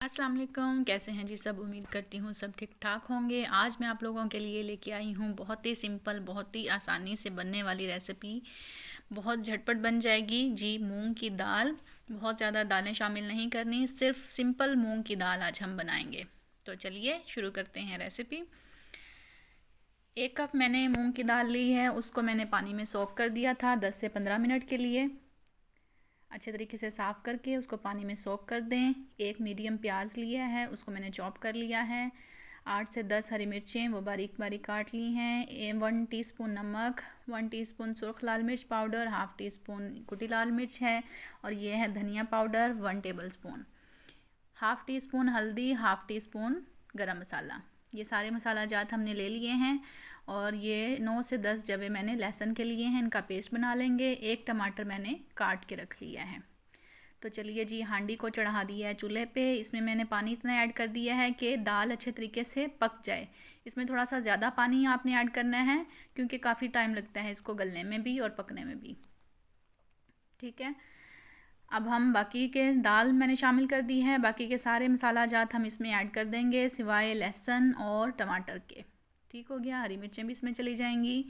अस्सलाम वालेकुम, कैसे हैं जी सब। उम्मीद करती हूँ सब ठीक ठाक होंगे। आज मैं आप लोगों के लिए लेके आई हूँ बहुत ही सिंपल, बहुत ही आसानी से बनने वाली रेसिपी। बहुत झटपट बन जाएगी जी। मूंग की दाल, बहुत ज़्यादा दालें शामिल नहीं करनी, सिर्फ सिंपल मूंग की दाल आज हम बनाएंगे। तो चलिए शुरू करते हैं रेसिपी। 1 कप मैंने मूंग की दाल ली है, उसको मैंने पानी में सोक कर दिया था 10 से 15 मिनट के लिए। अच्छे तरीके से साफ़ करके उसको पानी में सोक कर दें। एक मीडियम प्याज लिया है, उसको मैंने चॉप कर लिया है। 8 से 10 हरी मिर्चें वो बारीक बारीक काट ली हैं। 1 टीस्पून नमक, 1 टीस्पून सुरख लाल मिर्च पाउडर, हाफ़ टी स्पून कुटी लाल मिर्च है, और ये है धनिया powder 1 table spoon. Half tea spoon हल्दी, हाफ़ टी स्पून गरम मसाला। ये सारे मसाला जात हमने ले लिए हैं। और ये 9 से 10 जवे मैंने लहसुन के लिए हैं, इनका पेस्ट बना लेंगे। 1 टमाटर मैंने काट के रख लिया है। तो चलिए जी, हांडी को चढ़ा दिया है चूल्हे पे। इसमें मैंने पानी इतना ऐड कर दिया है कि दाल अच्छे तरीके से पक जाए। इसमें थोड़ा सा ज़्यादा पानी आपने ऐड करना है, क्योंकि काफ़ी टाइम लगता है इसको गलने में भी और पकने में भी। ठीक है, अब हम बाकी के दाल मैंने शामिल कर दी है। बाकी के सारे मसाला जात हम इसमें ऐड कर देंगे, सिवाय लहसुन और टमाटर के। ठीक हो गया, हरी मिर्चें भी इसमें चली जाएंगी।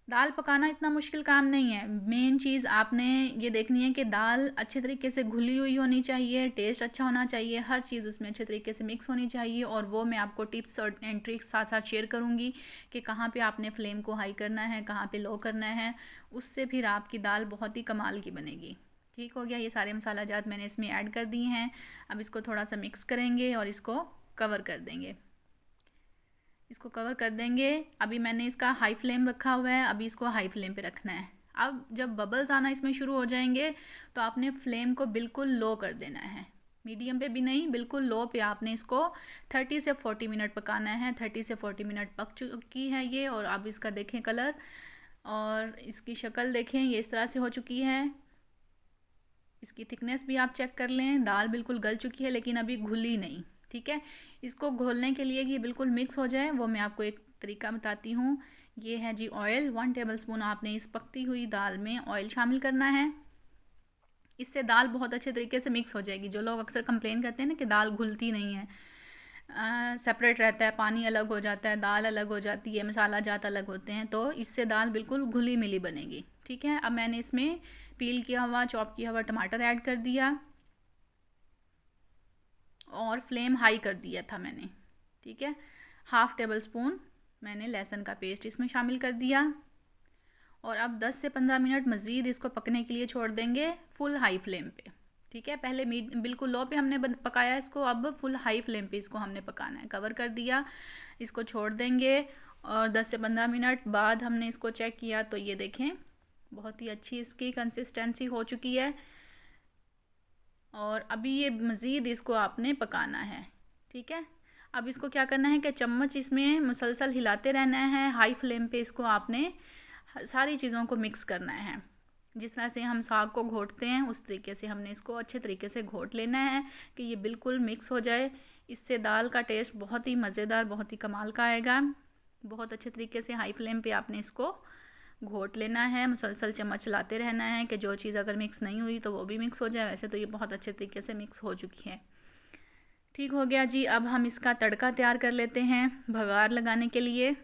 दाल पकाना इतना मुश्किल काम नहीं है। मेन चीज़ आपने ये देखनी है कि दाल अच्छे तरीके से घुली हुई होनी चाहिए, टेस्ट अच्छा होना चाहिए, हर चीज़ उसमें अच्छे तरीके से मिक्स होनी चाहिए। और वो मैं आपको टिप्स और एंड ट्रिक्स साथ साथ शेयर करूँगी कि कहाँ पे आपने फ्लेम को हाई करना है, कहाँ पे लो करना है। उससे फिर आपकी दाल बहुत ही कमाल की बनेगी। ठीक हो गया, ये सारे मसाला जात मैंने इसमें ऐड कर दिए हैं। अब इसको थोड़ा सा मिक्स करेंगे और इसको कवर कर देंगे। इसको कवर कर देंगे। अभी मैंने इसका हाई फ्लेम रखा हुआ है, अभी इसको हाई फ्लेम पे रखना है। अब जब बबल्स आना इसमें शुरू हो जाएंगे तो आपने फ्लेम को बिल्कुल लो कर देना है। मीडियम पे भी नहीं, बिल्कुल लो पे आपने इसको 30 से 40 मिनट पकाना है। 30 से 40 मिनट पक चुकी है ये। और अब इसका देखें कलर, और इसकी शक्ल देखें, ये इस तरह से हो चुकी है। इसकी थिकनेस भी आप चेक कर लें। दाल बिल्कुल गल चुकी है लेकिन अभी घुली नहीं। ठीक है, इसको घोलने के लिए कि ये बिल्कुल मिक्स हो जाए, वो मैं आपको एक तरीका बताती हूँ। ये है जी ऑयल, 1 टेबल स्पून आपने इस पकती हुई दाल में ऑयल शामिल करना है। इससे दाल बहुत अच्छे तरीके से मिक्स हो जाएगी। जो लोग अक्सर कंप्लेन करते हैं ना कि दाल घुलती नहीं है, सेपरेट रहता है, पानी अलग हो जाता है, दाल अलग हो जाती है, मसाला जात अलग होते हैं, तो इससे दाल बिल्कुल घुली मिली बनेगी। ठीक है, अब मैंने इसमें पील किया हुआ, चॉप किया हुआ टमाटर ऐड कर दिया और फ्लेम हाई कर दिया था मैंने। ठीक है, हाफ़ टेबल स्पून मैंने लहसुन का पेस्ट इसमें शामिल कर दिया। और अब 10 से 15 मिनट मज़ीद इसको पकने के लिए छोड़ देंगे फुल हाई फ्लेम पे। ठीक है, पहले बिल्कुल लो पे हमने पकाया इसको, अब फुल हाई फ्लेम पे इसको हमने पकाना है। कवर कर दिया, इसको छोड़ देंगे। और 10 से 15 मिनट बाद हमने इसको चेक किया तो ये देखें बहुत ही अच्छी इसकी कंसिस्टेंसी हो चुकी है। और अभी ये मज़ीद इसको आपने पकाना है। ठीक है, अब इसको क्या करना है कि चम्मच इसमें मुसलसल हिलाते रहना है। हाई फ्लेम पे इसको आपने सारी चीज़ों को मिक्स करना है। जिस तरह से हम साग को घोटते हैं उस तरीके से हमने इसको अच्छे तरीके से घोट लेना है कि ये बिल्कुल मिक्स हो जाए। इससे दाल का टेस्ट बहुत ही मज़ेदार, बहुत ही कमाल का आएगा। बहुत अच्छे तरीके से हाई फ्लेम पे आपने इसको घोट लेना है। मुसलसल चम्मच चलाते रहना है कि जो चीज़ अगर मिक्स नहीं हुई तो वो भी मिक्स हो जाए। वैसे तो ये बहुत अच्छे तरीके से मिक्स हो चुकी है। ठीक हो गया जी, अब हम इसका तड़का तैयार कर लेते हैं। भगार लगाने के लिए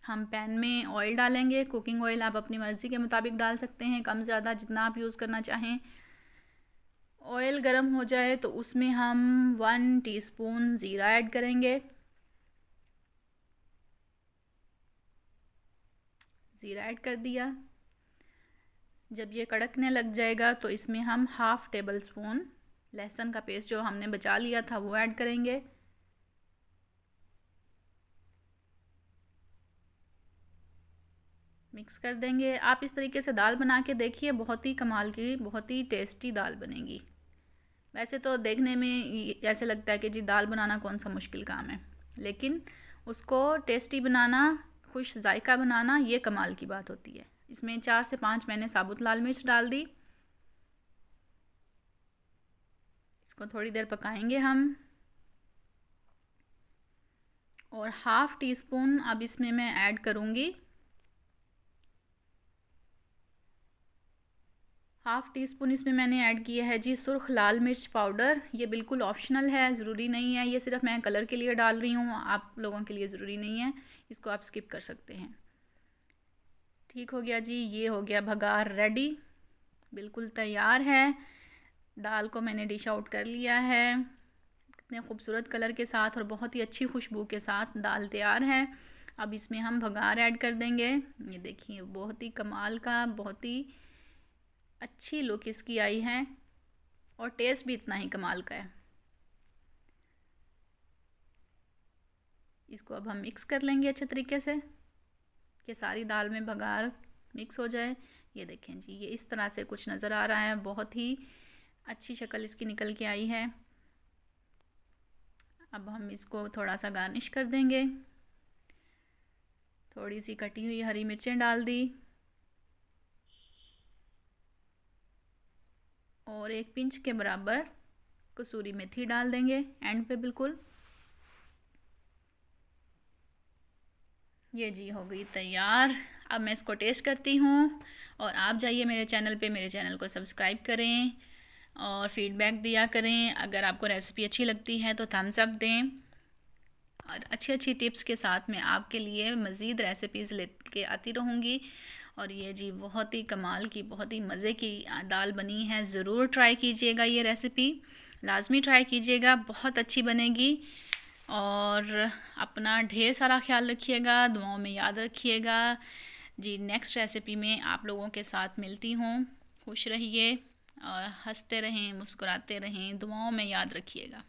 हम पैन में ऑयल डालेंगे। कुकिंग ऑयल आप अपनी मर्ज़ी के मुताबिक डाल सकते हैं, कम ज़्यादा जितना आप यूज़ करना चाहें। ऑयल गर्म हो जाए तो उसमें हम 1 टीस्पून ज़ीरा ऐड करेंगे। ज़ीरा ऐड कर दिया। जब ये कड़कने लग जाएगा तो इसमें हम हाफ़ टेबल स्पून लहसुन का पेस्ट जो हमने बचा लिया था वो ऐड करेंगे। मिक्स कर देंगे। आप इस तरीके से दाल बना के देखिए, बहुत ही कमाल की, बहुत ही टेस्टी दाल बनेगी। वैसे तो देखने में ऐसे लगता है कि जी दाल बनाना कौन सा मुश्किल काम है, लेकिन उसको टेस्टी बनाना, खुश जायका बनाना, ये कमाल की बात होती है। इसमें 4 से 5 मैंने साबुत लाल मिर्च डाल दी। इसको थोड़ी देर पकाएंगे हम। और हाफ़ टी स्पून अब इसमें मैं ऐड करूँगी हाफ़ टी स्पून इसमें मैंने ऐड किया है जी सुर्ख लाल मिर्च पाउडर। ये बिल्कुल ऑप्शनल है, ज़रूरी नहीं है, ये सिर्फ मैं कलर के लिए डाल रही हूँ, आप लोगों के लिए ज़रूरी नहीं है, इसको आप स्किप कर सकते हैं। ठीक हो गया जी, ये हो गया भगार रेडी, बिल्कुल तैयार है। दाल को मैंने डिश आउट कर लिया है, कितने खूबसूरत कलर के साथ और बहुत ही अच्छी खुशबू के साथ दाल तैयार है। अब इसमें हम भगार ऐड कर देंगे। ये देखिए बहुत ही कमाल का, बहुत ही अच्छी लुक इसकी आई है और टेस्ट भी इतना ही कमाल का है। इसको अब हम मिक्स कर लेंगे अच्छे तरीके से कि सारी दाल में भगार मिक्स हो जाए। ये देखें जी, ये इस तरह से कुछ नज़र आ रहा है, बहुत ही अच्छी शक्ल इसकी निकल के आई है। अब हम इसको थोड़ा सा गार्निश कर देंगे, थोड़ी सी कटी हुई हरी मिर्चें डाल दी और एक पिंच के बराबर कसूरी मेथी डाल देंगे एंड पे बिल्कुल। ये जी हो गई तैयार। अब मैं इसको टेस्ट करती हूँ और आप जाइए मेरे चैनल पे, मेरे चैनल को सब्सक्राइब करें और फीडबैक दिया करें। अगर आपको रेसिपी अच्छी लगती है तो थम्स अप दें और अच्छी अच्छी टिप्स के साथ मैं आपके लिए मज़ीद रेसिपीज़ लेके आती रहूँगी। और ये जी बहुत ही कमाल की, बहुत ही मज़े की दाल बनी है। ज़रूर ट्राई कीजिएगा, ये रेसिपी लाजमी ट्राई कीजिएगा, बहुत अच्छी बनेगी। और अपना ढेर सारा ख्याल रखिएगा, दुआओं में याद रखिएगा जी। नेक्स्ट रेसिपी में आप लोगों के साथ मिलती हूँ। खुश रहिए और हंसते रहें, मुस्कुराते रहें, दुआओं में याद रखिएगा।